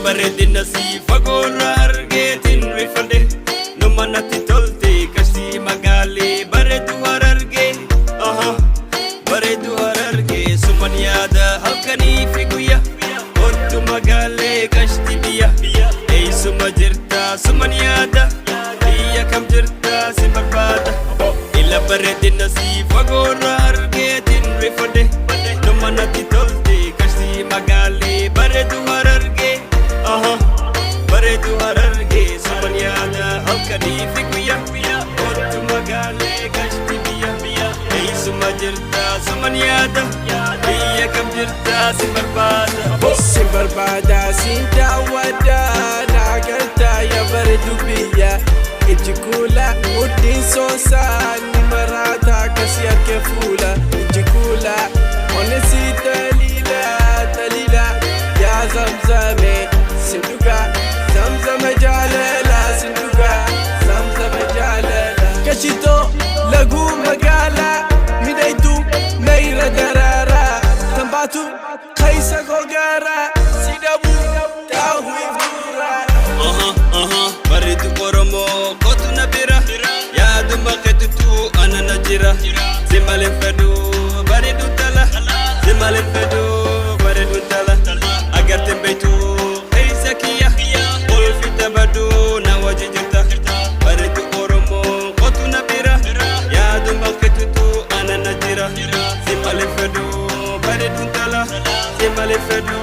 bareedina si fagoorra argeetiin rifadhe numa natti tolte kashtii magaalee bareedu harargee bareedu harargee suman yaada halkanii fi guyyaa ottu magaalee kashtii biyya eessuma jirta suman yaada biyya kam jirta si barbaada ila bareedina si fagoorra argeetiin rifadhe numa natti tolte kashtii magaalee bareedu harargee bareedu harargee suman yaada halkanii fi guyyaa ottu magaalee kashtii biyya eessuma jirta suman yaada biyya kam jirta si barbaada si daawwadha naagalta yaa bareedu biyya iji kuula mudhiin soosaa ni maraata akkasii harkee fuula iji kuula onni si daliila yaa zamzame sinduga zamzama jaalala sinduga zamzama jaalala kashitoo laguu magaala midhaytu nayra daraara tambaatu kaysa gogaara sidabu daawwii fuura bareedu Oromoo kootu na bira yaaduma keetutu ana na jira si maleen fedhu bareedu tala si maleen fedhu bareedu tala agarteen beektu keessa kiyya olfita badu na wajji jirta bareedu Oromoo kootu na bira yaaduma keetutu ana na jira si maleen fedhu bareedu tala si maleen fedhu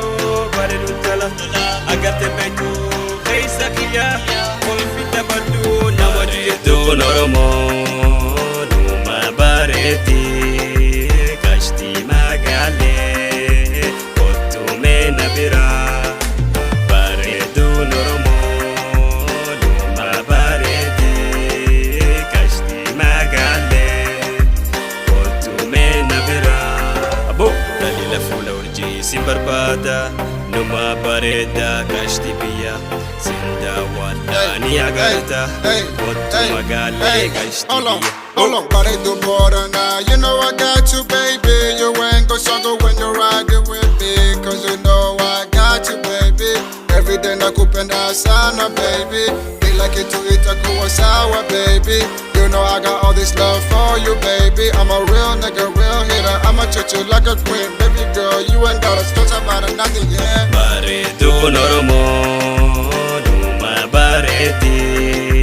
bareedu tala agarteen beektu keessa kiyya olfita badu na wajji jirta Oromoo numa bareeti kashtii magaalee kottu meena bira bareedu Oromoo numa bareeti kashtii magaalee kottu meena bira abo dalila fuula urjii si barbaada numa bareeda kashtii biyya sindaawwadha ni agarta kottu magaalee kashtii biyya Hold on, bareedu Borana, you know I got you, baby. You ain't gon' struggle when you're riding with me, cause you know I got you, baby. Every day nakupenda sana, baby. Be like it to eat a kuwa sour, baby. You know I got all this love for you, baby. I'm a real nigga, real hitter. I'ma treat you like a queen, baby girl. You ain't gotta stress about it, nothing, yeah. bareedu Oromoo numa bareeti